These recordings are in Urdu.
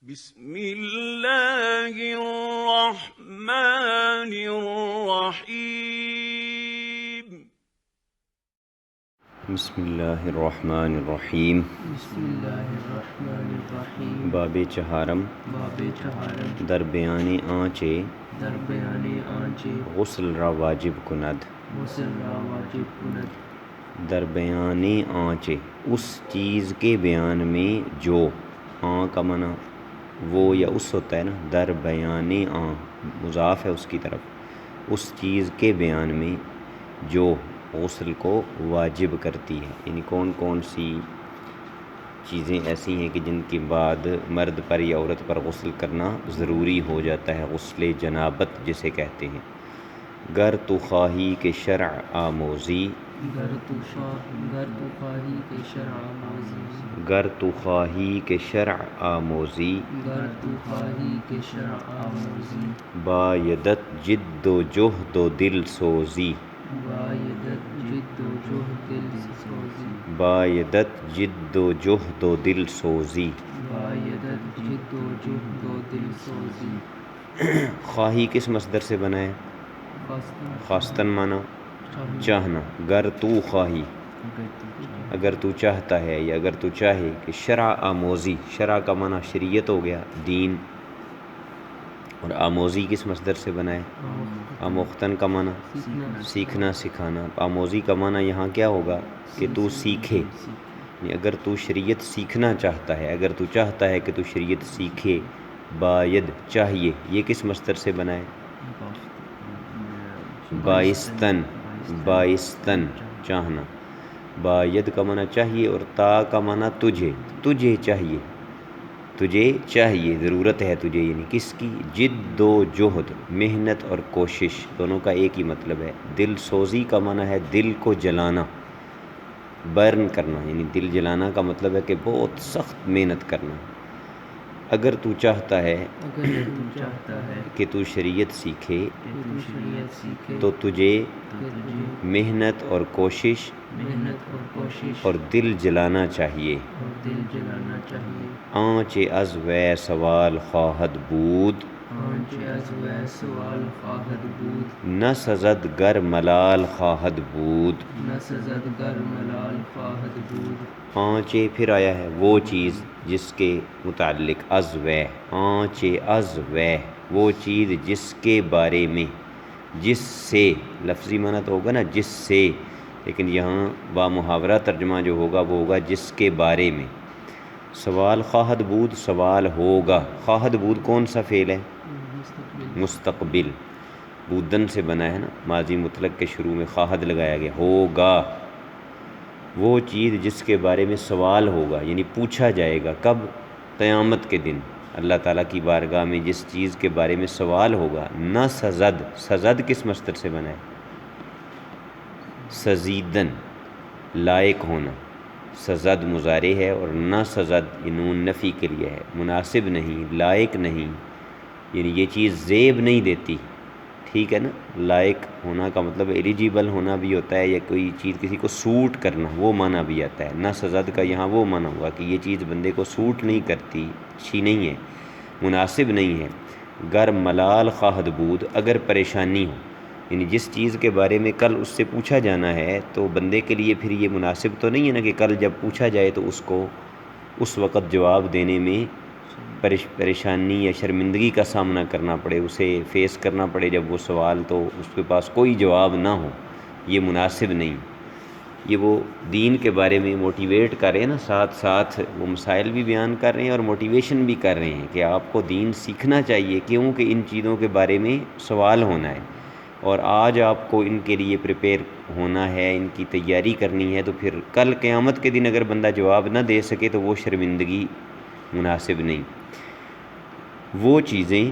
بسم اللہ الرحمن الرحیم بسم اللہ الرحمن الرحیم بسم اللہ الرحمن الرحیم باب چہارم باب چہارم در بیان آنچے در بیان آنچے غسل را واجب کند غسل را واجب کند در بیان آنچے اس چیز کے بیان میں جو آن کا معنی وہ یا اس ہوتا ہے نا، در بیان آن مضاف ہے اس کی طرف، اس چیز کے بیان میں جو غسل کو واجب کرتی ہے، یعنی کون کون سی چیزیں ایسی ہیں کہ جن کے بعد مرد پر یا عورت پر غسل کرنا ضروری ہو جاتا ہے، غسل جنابت جسے کہتے ہیں۔ گر تو خواہی کہ شرع آموزی، گر تو خواہی کہ شرع آموزی، گر تو خواہی کہ شرع آموزی، گر تو خواہی کہ شرع آموزی، بایدت جد و جہد و دل سوزی، بایدت جد و جہد دل سوزی، بایدت جد و جہد و دل سوزی۔ بایدت جد و جہد و دل سوزی۔ خواہی کس مصدر سے بنا ہے؟ خواستن معنی چاہنا۔ گر تو خواہی، اگر تو چاہتا ہے یا اگر تو چاہے کہ شرع آموزی، شرع کا معنی شریعت ہو گیا، دین، اور آموزی کس مصدر سے بنا ہے؟ آموختن کا معنی سیکھنا سکھانا۔ آموزی کا معنی یہاں کیا ہوگا کہ تو سیکھے، یعنی اگر تو شریعت سیکھنا چاہتا ہے، اگر تو چاہتا ہے کہ تو شریعت سیکھے، باید چاہیے، یہ کس مصدر سے بنا ہے؟ بائستن، بائستن چاہنا۔ باید کا معنی چاہیے اور تا کا معنی تجھے، تجھے چاہیے، تجھے چاہیے، ضرورت ہے تجھے، یعنی کس کی؟ جد و جہد، محنت اور کوشش، دونوں کا ایک ہی مطلب ہے۔ دل سوزی کا معنی ہے دل کو جلانا، برن کرنا، یعنی دل جلانا کا مطلب ہے کہ بہت سخت محنت کرنا۔ اگر تو چاہتا ہے اگر تو چاہتا ہے کہ تو شریعت سیکھے کہ تو شریعت سیکھے تو تجھے تو تجھے محنت اور کوشش محنت اور کوشش اور دل جلانا چاہیے۔ اور دل جلانا چاہیے۔ آنچ از وے سوال خواہد بود، آنچ از وے سوال خواہد بود، نہ سزد گر ملال خواہد بود۔ نہ سزد گر ملال خواہد بود۔ آنچے پھر آیا ہے وہ چیز جس کے متعلق، از وے، آنچ از وے وہ چیز جس کے بارے میں، جس سے، لفظی معنی تو ہوگا نا جس سے، لیکن یہاں با محاورہ ترجمہ جو ہوگا وہ ہوگا جس کے بارے میں۔ سوال خواہد بود، سوال ہوگا۔ خواہد بود کون سا فعل ہے؟ مستقبل، بودن سے بنا ہے نا، ماضی مطلق کے شروع میں خواہد لگایا گیا، ہوگا وہ چیز جس کے بارے میں سوال ہوگا، یعنی پوچھا جائے گا۔ کب؟ قیامت کے دن اللہ تعالیٰ کی بارگاہ میں جس چیز کے بارے میں سوال ہوگا۔ نہ سزد، سزد کس مصدر سے بنا ہے؟ سزیدن، لائق ہونا، سزد مضارع ہے اور نہ سزد یہ نون نفی کے لیے ہے، مناسب نہیں، لائق نہیں، یعنی یہ چیز زیب نہیں دیتی، ٹھیک ہے نا۔ لائق ہونا کا مطلب ایلیجیبل ہونا بھی ہوتا ہے، یا کوئی چیز کسی کو سوٹ کرنا، وہ معنی بھی آتا ہے۔ نہ سزد کا یہاں وہ معنی ہوا کہ یہ چیز بندے کو سوٹ نہیں کرتی، اچھی نہیں ہے، مناسب نہیں ہے۔ گر ملال خواہد بود، اگر پریشانی ہو، یعنی جس چیز کے بارے میں کل اس سے پوچھا جانا ہے تو بندے کے لیے پھر یہ مناسب تو نہیں ہے نا کہ کل جب پوچھا جائے تو اس کو اس وقت جواب دینے میں پریشانی یا شرمندگی کا سامنا کرنا پڑے، اسے فیس کرنا پڑے جب وہ سوال تو اس کے پاس کوئی جواب نہ ہو، یہ مناسب نہیں۔ یہ وہ دین کے بارے میں موٹیویٹ کر رہے ہیں نا، ساتھ ساتھ وہ مسائل بھی بیان کر رہے ہیں اور موٹیویشن بھی کر رہے ہیں کہ آپ کو دین سیکھنا چاہیے، کیونکہ ان چیزوں کے بارے میں سوال ہونا ہے، اور آج آپ کو ان کے لیے پریپیئر ہونا ہے، ان کی تیاری کرنی ہے، تو پھر کل قیامت کے دن اگر بندہ جواب نہ دے سکے تو وہ شرمندگی مناسب نہیں۔ وہ چیزیں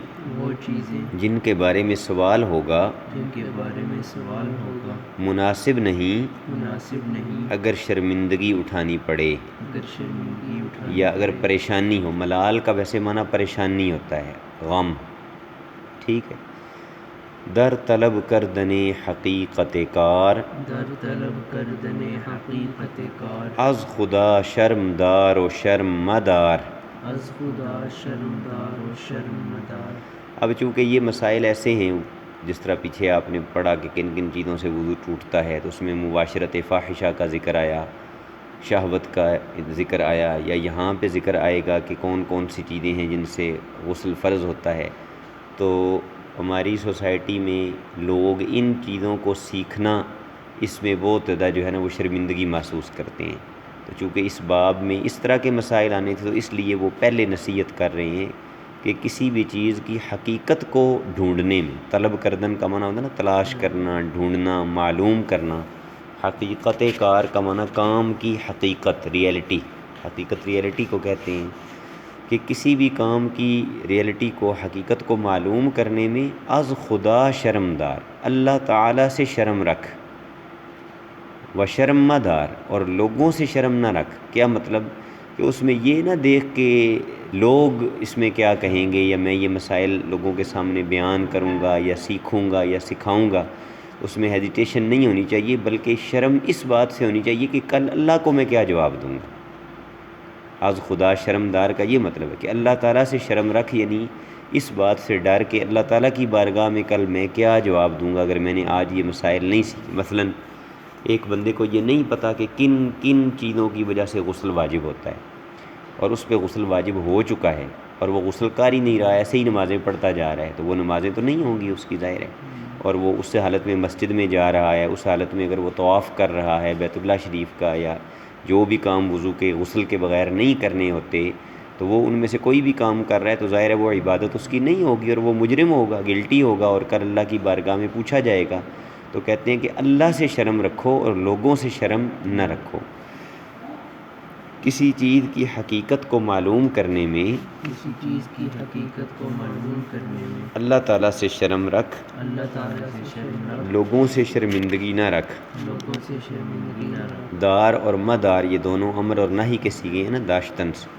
جن کے بارے میں سوال ہوگا، جن کے بارے میں سوال ہوگا، مناسب نہیں مناسب نہیں اگر شرمندگی اٹھانی پڑے، اگر شرمندگی اٹھانی یا اگر پڑے، پریشانی ہو۔ ملال کا ویسے معنی پریشانی ہوتا ہے، غم، ٹھیک ہے۔ در طلب کردنے حقیقت کار، در طلب کردن حقیقت کار، از خدا شرم دار و شرم مدار، از خدا شرمدار و شرمدار. اب چونکہ یہ مسائل ایسے ہیں جس طرح پیچھے آپ نے پڑھا کہ کن کن چیزوں سے وضو ٹوٹتا ہے، تو اس میں مباشرت فاحشہ کا ذکر آیا، شہوت کا ذکر آیا، یا یہاں پہ ذکر آئے گا کہ کون کون سی چیزیں ہیں جن سے غسل فرض ہوتا ہے. تو ہماری سوسائٹی میں لوگ ان چیزوں کو سیکھنا، اس میں بہت زیادہ جو ہے نا وہ شرمندگی محسوس کرتے ہیں. تو چونکہ اس باب میں اس طرح کے مسائل آنے تھے، تو اس لیے وہ پہلے نصیحت کر رہے ہیں کہ کسی بھی چیز کی حقیقت کو ڈھونڈنے میں، طلب کردن کا معنی ہوتا ہے نا تلاش کرنا، ڈھونڈنا، معلوم کرنا. حقیقت کار کا معنی کام کی حقیقت، ریئلٹی. حقیقت ریئلٹی کو کہتے ہیں کہ کسی بھی کام کی ریئلٹی کو، حقیقت کو معلوم کرنے میں از خدا شرمدار، اللہ تعالیٰ سے شرم رکھ، و شرم مدار، اور لوگوں سے شرم نہ رکھ. کیا مطلب؟ کہ اس میں یہ نہ دیکھ کہ لوگ اس میں کیا کہیں گے، یا میں یہ مسائل لوگوں کے سامنے بیان کروں گا یا سیکھوں گا یا سکھاؤں گا، اس میں ہیزیٹیشن نہیں ہونی چاہیے، بلکہ شرم اس بات سے ہونی چاہیے کہ کل اللہ کو میں کیا جواب دوں گا. از خدا شرمدار کا یہ مطلب ہے کہ اللہ تعالیٰ سے شرم رکھ، یعنی اس بات سے ڈر کہ اللہ تعالیٰ کی بارگاہ میں کل میں کیا جواب دوں گا اگر میں نے آج یہ مسائل نہیں سیکھے. مثلاً ایک بندے کو یہ نہیں پتہ کہ کن کن چیزوں کی وجہ سے غسل واجب ہوتا ہے، اور اس پہ غسل واجب ہو چکا ہے، اور وہ غسل کر ہی نہیں رہا ہے، ایسے ہی نمازیں پڑھتا جا رہا ہے، تو وہ نمازیں تو نہیں ہوں گی اس کی، ظاہر ہے. اور وہ اس حالت میں مسجد میں جا رہا ہے، اس حالت میں اگر وہ طواف کر رہا ہے بیت اللہ شریف کا، یا جو بھی کام وضو کے غسل کے بغیر نہیں کرنے ہوتے، تو وہ ان میں سے کوئی بھی کام کر رہا ہے، تو ظاہر ہے وہ عبادت اس کی نہیں ہوگی، اور وہ مجرم ہوگا، گلٹی ہوگا، اور کل اللہ کی بارگاہ میں پوچھا جائے گا. تو کہتے ہیں کہ اللہ سے شرم رکھو اور لوگوں سے شرم نہ رکھو. کسی چیز کی حقیقت کو معلوم کرنے میں، کسی چیز کی حقیقت کو معلوم کرنے میں اللہ تعالیٰ سے شرم رکھ، اللہ تعالیٰ سے شرم رکھ، لوگوں سے شرمندگی نہ رکھ. لوگوں سے شرمندگی نہ رکھ. دار اور مدار یہ دونوں امر اور نہی کے سیغے ہیں نا، داشتن سے.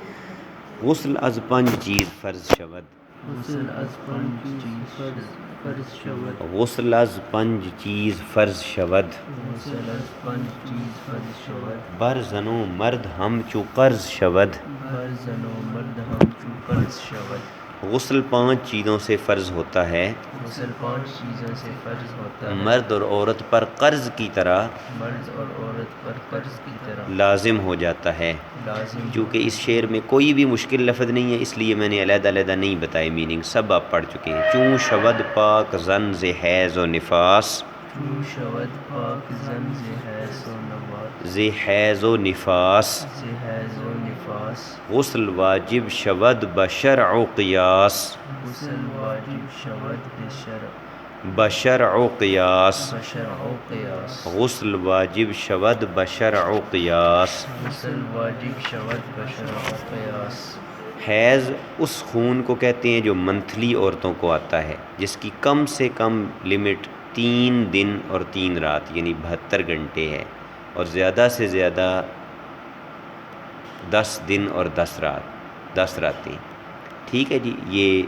غسل از پنج چیز فرض شود، غسل از پنج چیز فرض شود، غسل از پنج چیز فرض شود. غسل از پنج چیز فرض شود، بر زن و مرد ہم چو قرض شود. بر زن و مرد ہم چو قرض شود. غسل پانچ چیزوں سے فرض ہوتا ہے، غسل پانچ چیزوں سے فرض ہوتا ہے، مرد اور عورت پر قرض کی طرح مرد اور عورت پر قرض کی طرح لازم ہو جاتا ہے. لازم. چونکہ اس شعر میں کوئی بھی مشکل لفظ نہیں ہے، اس لیے میں نے علیحدہ علیحدہ نہیں بتائے میننگ، سب آپ پڑھ چکے ہیں. چوں شود پاک زن ز حیض و نفاس، چوں شود پاک زن ز حیض و نفاس، ز حیض و نفاس. ز حیض و نفاس. غسل واجب شود بشرع و قیاس، غسل واجب شود بشرع بشرع و قیاس. بشرع و قیاس. غسل واجب شود بشرع و قیاس. غسل واجب شود بشرع و قیاس. حیض اس خون کو کہتے ہیں جو منتھلی عورتوں کو آتا ہے، جس کی کم سے کم لمٹ 3 دن اور 3 رات یعنی 72 گھنٹے ہے، اور زیادہ سے زیادہ 10 دن اور 10 رات، 10 راتیں. ٹھیک ہے جی، یہ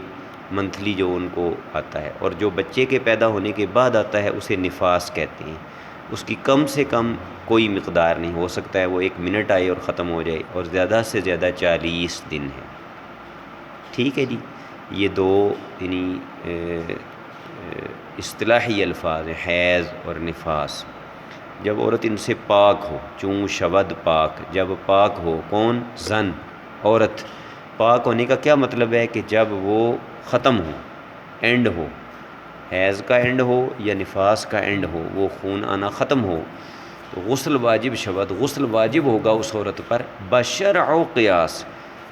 منتھلی جو ان کو آتا ہے. اور جو بچے کے پیدا ہونے کے بعد آتا ہے اسے نفاس کہتے ہیں. اس کی کم سے کم کوئی مقدار نہیں، ہو سکتا ہے وہ 1 منٹ آئے اور ختم ہو جائے، اور زیادہ سے زیادہ 40 دن ہے. ٹھیک ہے جی، یہ دو یعنی اصطلاحی الفاظ ہیں، حیض اور نفاس. جب عورت ان سے پاک ہو، چوں شود پاک، جب پاک ہو، کون؟ زن، عورت. پاک ہونے کا کیا مطلب ہے؟ کہ جب وہ ختم ہو، اینڈ ہو، حیض کا اینڈ ہو یا نفاس کا اینڈ ہو، وہ خون آنا ختم ہو، تو غسل واجب شود، غسل واجب ہوگا اس عورت پر بشرع و قیاس،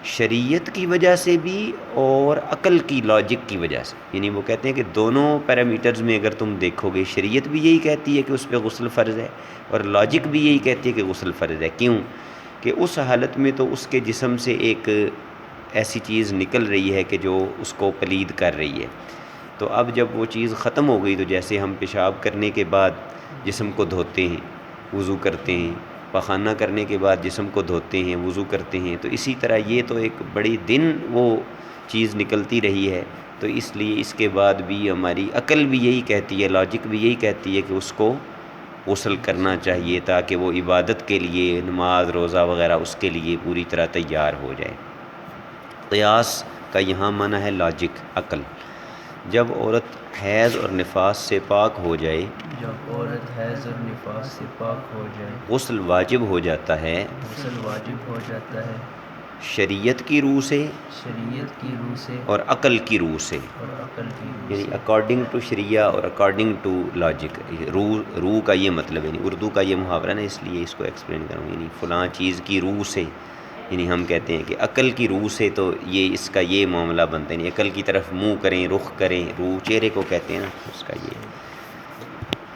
شریعت کی وجہ سے بھی اور عقل کی، لاجک کی وجہ سے. یعنی وہ کہتے ہیں کہ دونوں پیرامیٹرز میں اگر تم دیکھو گے، شریعت بھی یہی کہتی ہے کہ اس پہ غسل فرض ہے، اور لاجک بھی یہی کہتی ہے کہ غسل فرض ہے. کیوں؟ کہ اس حالت میں تو اس کے جسم سے ایک ایسی چیز نکل رہی ہے کہ جو اس کو پلید کر رہی ہے. تو اب جب وہ چیز ختم ہو گئی، تو جیسے ہم پیشاب کرنے کے بعد جسم کو دھوتے ہیں، وضو کرتے ہیں، پخانہ کرنے کے بعد جسم کو دھوتے ہیں، وضو کرتے ہیں، تو اسی طرح یہ تو ایک بڑی دن وہ چیز نکلتی رہی ہے. تو اس لیے اس کے بعد بھی ہماری عقل بھی یہی کہتی ہے، لاجک بھی یہی کہتی ہے کہ اس کو غسل کرنا چاہیے، تاکہ وہ عبادت کے لیے، نماز روزہ وغیرہ اس کے لیے پوری طرح تیار ہو جائے. قیاس کا یہاں معنی ہے لاجک، عقل۔ جب عورت حیض اور نفاس سے پاک ہو جائے، جب عورت حیض اور نفاس سے پاک ہو جائے، غسل واجب ہو جاتا ہے غسل واجب ہو جاتا ہے شریعت کی روح سے شریعت کی روح سے اور عقل کی روح سے، اور عقل کی روح یعنی سے۔ اکارڈنگ ٹو شریعہ اور اکارڈنگ ٹو لاجک۔ روح کا یہ مطلب ہے، یعنی اردو کا یہ محاورہ نا، اس لیے اس کو ایکسپلین کروں، یعنی فلاں چیز کی روح سے، یعنی ہم کہتے ہیں کہ عقل کی روح سے، تو یہ اس کا یہ معاملہ بنتا ہے، یعنی عقل کی طرف منہ کریں، رخ کریں، روح چہرے کو کہتے ہیں نا، اس کا یہ۔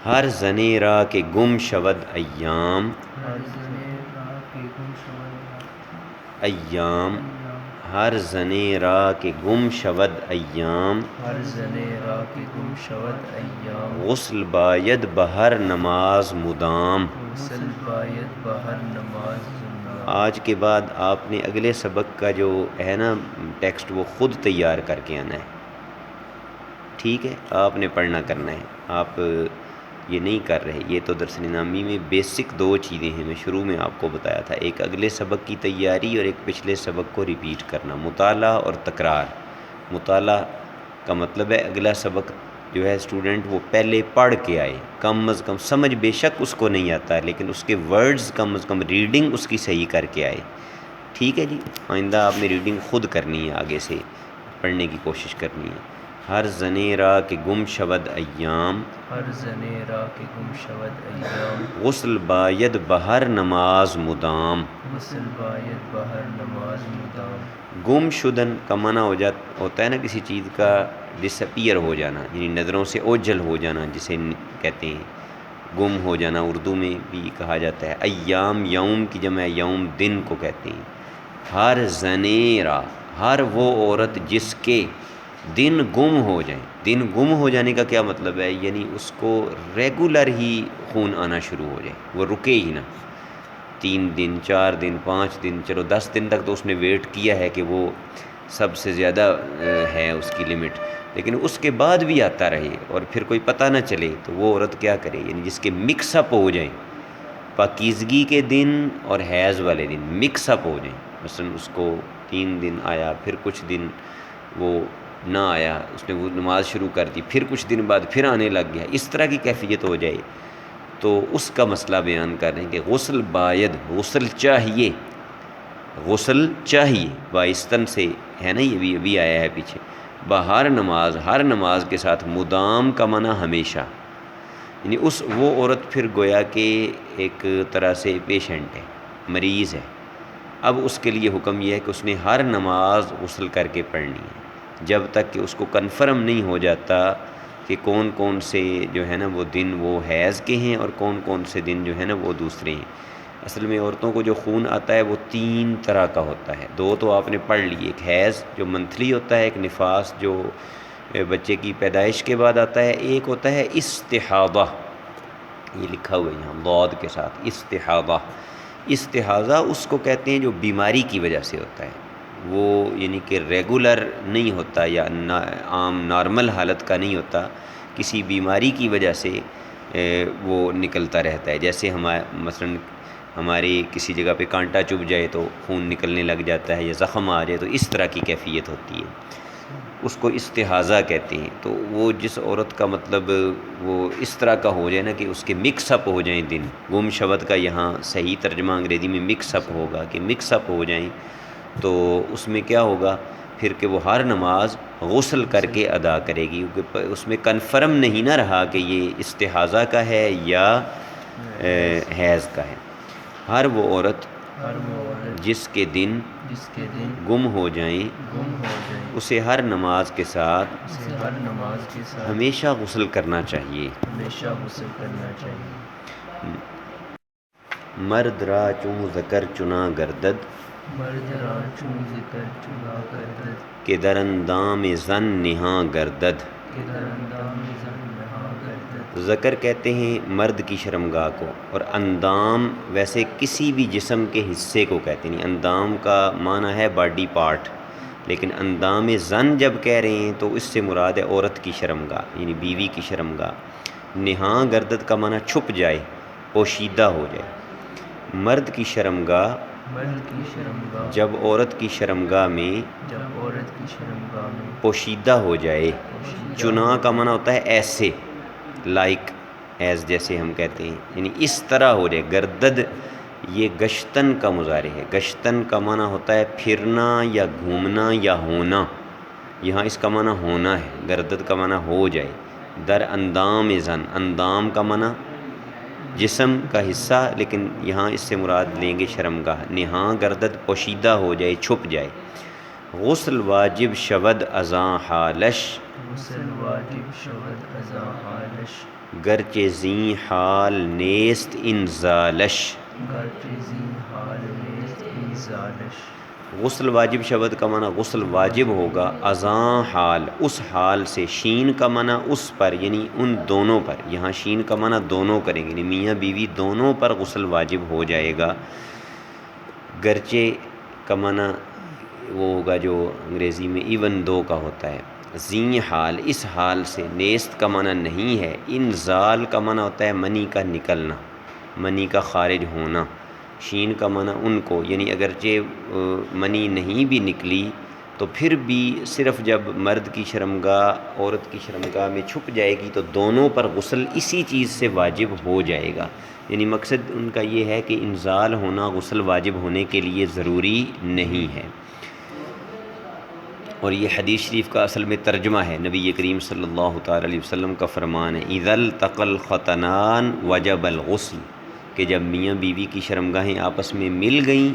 ہر زنے را کے گم شود ایام، ہر زنے راہ کے گم شود ایام، ہر زنے را کے گم شود ایام، ہر زنے راہ کے گم شود ایام، غسل باید بہر نماز مدام۔ غسل باید بہر نماز زندہ۔ آج کے بعد آپ نے اگلے سبق کا جو ہے نا ٹیکسٹ، وہ خود تیار کر کے آنا ہے، ٹھیک ہے؟ آپ نے پڑھنا کرنا ہے، آپ یہ نہیں کر رہے۔ یہ تو درس نظامی میں بیسک دو چیزیں ہیں، میں شروع میں آپ کو بتایا تھا، ایک اگلے سبق کی تیاری اور ایک پچھلے سبق کو ریپیٹ کرنا، مطالعہ اور تکرار۔ مطالعہ کا مطلب ہے اگلا سبق جو ہے اسٹوڈنٹ وہ پہلے پڑھ کے آئے، کم از کم سمجھ بے شک اس کو نہیں آتا ہے، لیکن اس کے ورڈز کم از کم ریڈنگ اس کی صحیح کر کے آئے، ٹھیک ہے جی؟ آئندہ آپ نے ریڈنگ خود کرنی ہے، آگے سے پڑھنے کی کوشش کرنی ہے۔ ہر زنے را کے گم شود ایام، ہر زنے راہ کے گم شود ایام، غسل باید بہر نماز مدام۔ غسل باید بہر نماز مدام۔ گم شدن کا معنی ہوتا ہے نا کسی چیز کا ڈس اپیئر ہو جانا، یعنی نظروں سے اوجھل ہو جانا، جسے کہتے ہیں گم ہو جانا، اردو میں بھی کہا جاتا ہے۔ ایام یوم کی جمع یوم دن کو کہتے ہیں۔ ہر زنیرا، ہر وہ عورت جس کے دن گم ہو جائیں۔ دن گم ہو جانے کا کیا مطلب ہے؟ یعنی اس کو ریگولر ہی خون آنا شروع ہو جائے، وہ رکے ہی نہ، 3 دن 4 دن 5 دن، چلو 10 دن تک تو اس نے ویٹ کیا ہے کہ وہ سب سے زیادہ ہے اس کی لمٹ، لیکن اس کے بعد بھی آتا رہے اور پھر کوئی پتہ نہ چلے، تو وہ عورت کیا کرے؟ یعنی جس کے مکس اپ ہو جائیں، پاکیزگی کے دن اور حیض والے دن مکس اپ ہو جائیں، مثلا اس کو 3 دن آیا، پھر کچھ دن وہ نہ آیا، اس نے وہ نماز شروع کر دی، پھر کچھ دن بعد پھر آنے لگ گیا، اس طرح کی کیفیت ہو جائے، تو اس کا مسئلہ بیان کر رہے ہیں کہ غسل باید، غسل چاہیے، غسل چاہیے، بائستن سے ہے نا، یہ بھی ابھی آیا ہے پیچھے، بہر نماز، ہر نماز کے ساتھ، مدام کا معنی ہمیشہ، یعنی وہ عورت پھر گویا کہ ایک طرح سے پیشنٹ ہے، مریض ہے، اب اس کے لیے حکم یہ ہے کہ اس نے ہر نماز غسل کر کے پڑھنی ہے، جب تک کہ اس کو کنفرم نہیں ہو جاتا کہ کون کون سے جو ہے نا وہ دن وہ حیض کے ہیں اور کون کون سے دن جو ہے نا وہ دوسرے ہیں۔ اصل میں عورتوں کو جو خون آتا ہے وہ 3 طرح کا ہوتا ہے، 2 تو آپ نے پڑھ لی، ایک حیض جو منتھلی ہوتا ہے، ایک نفاس جو بچے کی پیدائش کے بعد آتا ہے، ایک ہوتا ہے استحاضہ، یہ لکھا ہوا ہے یہاں ضاد کے ساتھ، استحاضہ۔ استحاضہ اس کو کہتے ہیں جو بیماری کی وجہ سے ہوتا ہے، وہ یعنی کہ ریگولر نہیں ہوتا یا عام نارمل حالت کا نہیں ہوتا، کسی بیماری کی وجہ سے وہ نکلتا رہتا ہے، جیسے مثلا ہمارے کسی جگہ پہ کانٹا چبھ جائے تو خون نکلنے لگ جاتا ہے، یا زخم آ جائے تو اس طرح کی کیفیت ہوتی ہے، اس کو استحاضہ کہتے ہیں۔ تو وہ جس عورت کا مطلب وہ اس طرح کا ہو جائے نا کہ اس کے مکس اپ ہو جائیں دن، گم شود کا یہاں صحیح ترجمہ انگریزی میں مکس اپ ہوگا کہ مکس اپ ہو جائیں، تو اس میں کیا ہوگا پھر کہ وہ ہر نماز غسل کر کے ادا کرے گی، کیونکہ اس میں کنفرم نہیں نہ رہا کہ یہ استحاضہ کا ہے یا حیض کا ہے۔ ہر وہ عورت جس کے دن گم ہو جائیں اسے ہر نماز کے ساتھ ہمیشہ غسل کرنا چاہیے۔ مرد را چوں ذکر چنا گردد، کہ در اندام زن نہاں گردد۔ ذکر کہتے ہیں مرد کی شرمگاہ کو، اور اندام ویسے کسی بھی جسم کے حصے کو کہتے ہیں، اندام کا معنی ہے باڈی پارٹ، لیکن اندام زن جب کہہ رہے ہیں تو اس سے مراد ہے عورت کی شرمگاہ، یعنی بیوی کی شرمگاہ۔ نہاں گردد کا معنی چھپ جائے، پوشیدہ ہو جائے۔ مرد کی شرمگاہ مرد کی شرمگاہ جب عورت کی شرمگاہ میں جب عورت کی شرمگاہ میں پوشیدہ ہو جائے. چناں کا معنی ہوتا ہے ایسے، لائک ایز جیسے ہم کہتے ہیں، یعنی اس طرح ہو جائے. گردد یہ گشتن کا مضارع ہے. گشتن کا معنی ہوتا ہے پھرنا یا گھومنا یا ہونا. یہاں اس کا معنی ہونا ہے. گردد کا معنی ہو جائے. در اندام زن، اندام کا معنی جسم کا حصہ، لیکن یہاں اس سے مراد لیں گے شرمگاہ. نہاں گردد پوشیدہ ہو جائے، چھپ جائے. غسل واجب شود ازاں حالش، غسل واجب شود ازاں حالش، گرچہ زیں حال نیست انزالش. گرچہ زی حال نیست انزالش. غسل واجب شود کا معنی غسل واجب ہوگا ازاں حال، اس حال سے. شین کا معنی اس پر، یعنی ان دونوں پر. یہاں شین کا معنی دونوں کریں گے، یعنی میاں بیوی دونوں پر غسل واجب ہو جائے گا. گرچہ کا معنی وہ ہوگا جو انگریزی میں ایون دو کا ہوتا ہے. زیں حال، اس حال سے. نیست کا معنی نہیں ہے. انزال کا معنی ہوتا ہے منی کا نکلنا، منی کا خارج ہونا. شین کا معنی ان کو، یعنی اگرچہ منی نہیں بھی نکلی تو پھر بھی صرف جب مرد کی شرمگاہ عورت کی شرمگاہ میں چھپ جائے گی تو دونوں پر غسل اسی چیز سے واجب ہو جائے گا. یعنی مقصد ان کا یہ ہے کہ انزال ہونا غسل واجب ہونے کے لیے ضروری نہیں ہے. اور یہ حدیث شریف کا اصل میں ترجمہ ہے. نبی کریم صلی اللہ تعالی علیہ وسلم کا فرمان ہے اذا التقى الختنان وجب الغسل، کہ جب میاں بیوی کی شرمگاہیں آپس میں مل گئیں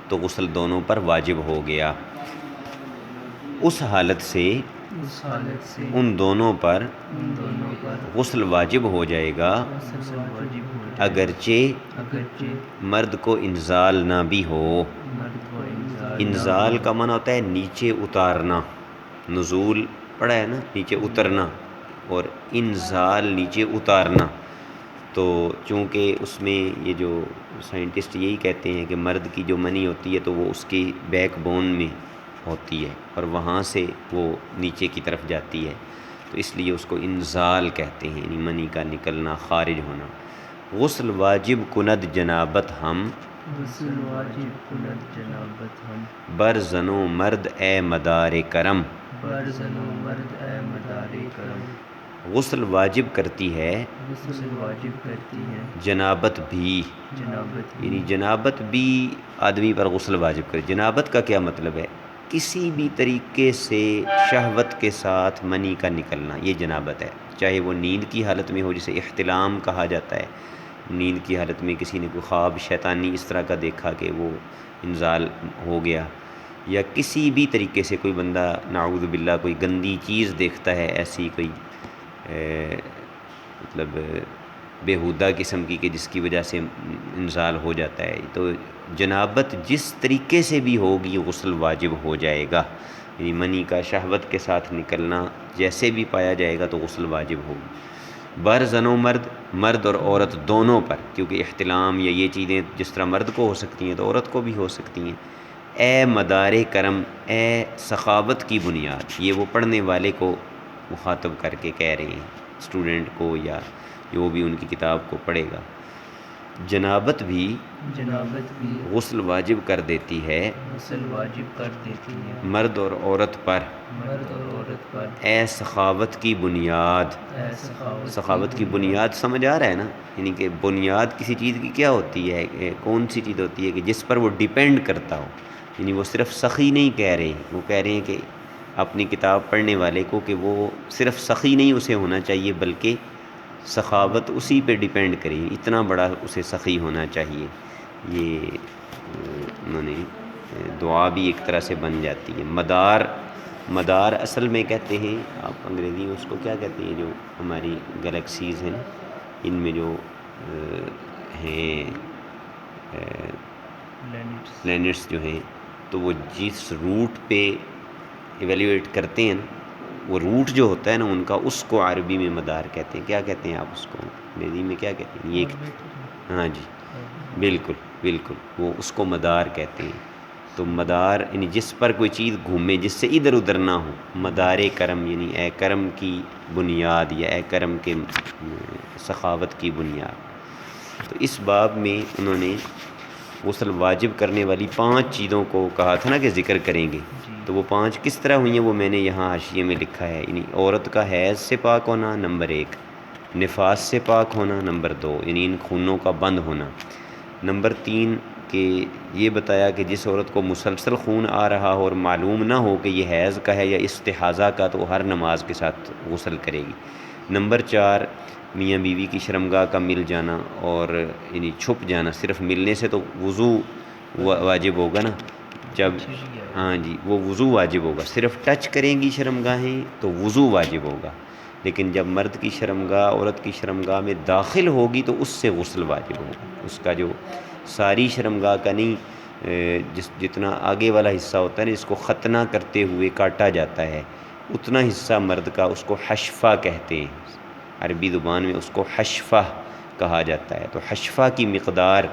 تو غسل دونوں پر واجب ہو گیا. اس حالت سے اس حالت سے ان دونوں پر ان دونوں پر غسل واجب ہو جائے گا، غسل واجب ہو جائے اگرچہ اگرچہ مرد کو انزال نہ بھی ہو. مرد کو انزال کا معنی ہوتا ہے نیچے اتارنا. نزول پڑھا ہے نا، نیچے اترنا، اور انزال نیچے اتارنا. تو چونکہ اس میں یہ جو سائنٹسٹ یہی کہتے ہیں کہ مرد کی جو منی ہوتی ہے تو وہ اس کی بیک بون میں ہوتی ہے اور وہاں سے وہ نیچے کی طرف جاتی ہے، تو اس لیے اس کو انزال کہتے ہیں، یعنی منی کا نکلنا، خارج ہونا. غسل واجب کند جنابت ہم، غسل واجب کند جنابت ہم، بر زن و مرد اے مدار کرم. بر زن و مرد اے مدار کرم. غسل واجب کرتی ہے غسل واجب کرتی ہے جنابت بھی، جنابت بھی. یعنی جنابت بھی آدمی پر غسل واجب کرے. جنابت کا کیا مطلب ہے؟ کسی بھی طریقے سے شہوت کے ساتھ منی کا نکلنا، یہ جنابت ہے. چاہے وہ نیند کی حالت میں ہو، جسے احتلام کہا جاتا ہے. نیند کی حالت میں کسی نے کوئی خواب شیطانی اس طرح کا دیکھا کہ وہ انزال ہو گیا، یا کسی بھی طریقے سے کوئی بندہ نعوذ باللہ کوئی گندی چیز دیکھتا ہے، ایسی کوئی مطلب بیہودہ قسم کی کہ جس کی وجہ سے انزال ہو جاتا ہے، تو جنابت جس طریقے سے بھی ہوگی غسل واجب ہو جائے گا. یعنی منی کا شہوت کے ساتھ نکلنا جیسے بھی پایا جائے گا تو غسل واجب ہوگی. بر زن و مرد، مرد اور عورت دونوں پر، کیونکہ احتلام یا یہ چیزیں جس طرح مرد کو ہو سکتی ہیں تو عورت کو بھی ہو سکتی ہیں. اے مدار کرم، اے سخاوت کی بنیاد. یہ وہ پڑھنے والے کو مخاطب کر کے کہہ رہے ہیں، اسٹوڈنٹ کو یا جو بھی ان کی کتاب کو پڑھے گا. جنابت بھی جنابت بھی غسل واجب کر دیتی ہے غسل واجب کر دیتی ہے مرد اور عورت پر، مرد اور عورت پر. اے سخاوت کی بنیاد. اے سخاوت سخاوت کی بنیاد سمجھ آ رہا ہے نا؟ یعنی کہ بنیاد کسی چیز کی کیا ہوتی ہے، کون سی چیز ہوتی ہے کہ جس پر وہ ڈیپینڈ کرتا ہو. یعنی وہ صرف سخی نہیں کہہ رہے، وہ کہہ رہے ہیں کہ اپنی کتاب پڑھنے والے کو کہ وہ صرف سخی نہیں اسے ہونا چاہیے، بلکہ سخاوت اسی پہ ڈیپینڈ کرے، اتنا بڑا اسے سخی ہونا چاہیے. یہ انہوں نے دعا بھی ایک طرح سے بن جاتی ہے. مدار، مدار اصل میں کہتے ہیں، آپ انگریزی میں اس کو کیا کہتے ہیں، جو ہماری گلیکسیز ہیں ان میں جو ہیں پلینٹس جو ہیں، تو وہ جس روٹ پہ ایویلیویٹ کرتے ہیں نا، وہ روٹ جو ہوتا ہے نا ان کا، اس کو عربی میں مدار کہتے ہیں. کیا کہتے ہیں آپ اس کو انگریزی میں کیا کہتے ہیں؟ یہ ہاں جی بالکل بالکل، وہ اس کو مدار کہتے ہیں. تو مدار یعنی جس پر کوئی چیز گھومے، جس سے ادھر ادھر نہ ہو. مدار کرم یعنی اے کرم کی بنیاد، یا اے کرم کے سخاوت کی بنیاد. تو اس باب میں انہوں نے غسل واجب کرنے والی 5 چیزوں کو کہا تھا نا کہ ذکر کریں گے، تو وہ 5 کس طرح ہوئی ہیں وہ میں نے یہاں حاشیے میں لکھا ہے. یعنی عورت کا حیض سے پاک ہونا نمبر 1، نفاس سے پاک ہونا نمبر 2، یعنی ان خونوں کا بند ہونا. نمبر 3 کہ یہ بتایا کہ جس عورت کو مسلسل خون آ رہا ہو اور معلوم نہ ہو کہ یہ حیض کا ہے یا استحاضہ کا، تو وہ ہر نماز کے ساتھ غسل کرے گی. نمبر 4 میاں بیوی کی شرمگاہ کا مل جانا اور یعنی چھپ جانا، صرف ملنے سے تو وضو واجب ہوگا نا، جب ہاں جی وہ وضو واجب ہوگا. صرف ٹچ کریں گی شرمگاہیں تو وضو واجب ہوگا، لیکن جب مرد کی شرمگاہ عورت کی شرمگاہ میں داخل ہوگی تو اس سے غسل واجب ہوگا. اس کا جو ساری شرمگاہ کا نہیں، جتنا آگے والا حصہ ہوتا ہے نا، اس کو ختنہ کرتے ہوئے کاٹا جاتا ہے، اتنا حصہ مرد کا اس کو حشفہ کہتے ہیں. عربی زبان میں اس کو حشفہ کہا جاتا ہے. تو حشفہ کی مقدار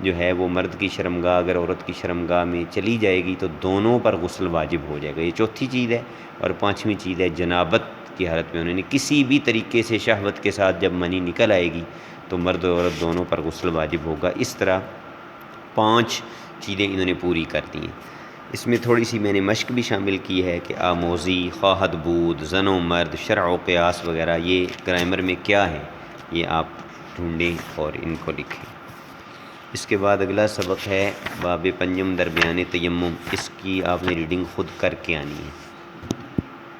جو ہے وہ مرد کی شرمگاہ اگر عورت کی شرمگاہ میں چلی جائے گی تو دونوں پر غسل واجب ہو جائے گا. یہ چوتھی چیز ہے. اور 5ویں چیز ہے جنابت کی حالت میں انہوں نے کسی بھی طریقے سے شہوت کے ساتھ جب منی نکل آئے گی تو مرد اور عورت دونوں پر غسل واجب ہوگا. اس طرح 5 چیزیں انہوں نے پوری کر دی ہیں. اس میں تھوڑی سی میں نے مشق بھی شامل کی ہے کہ آموزی، خواہد بود، زن و مرد، شرع و قیاس وغیرہ یہ گرامر میں کیا ہے یہ آپ ڈھونڈیں اور ان کو لکھیں. اس کے بعد اگلا سبق ہے باب پنجم درمیان تیمم. اس کی آپ نے ریڈنگ خود کر کے آنی ہے.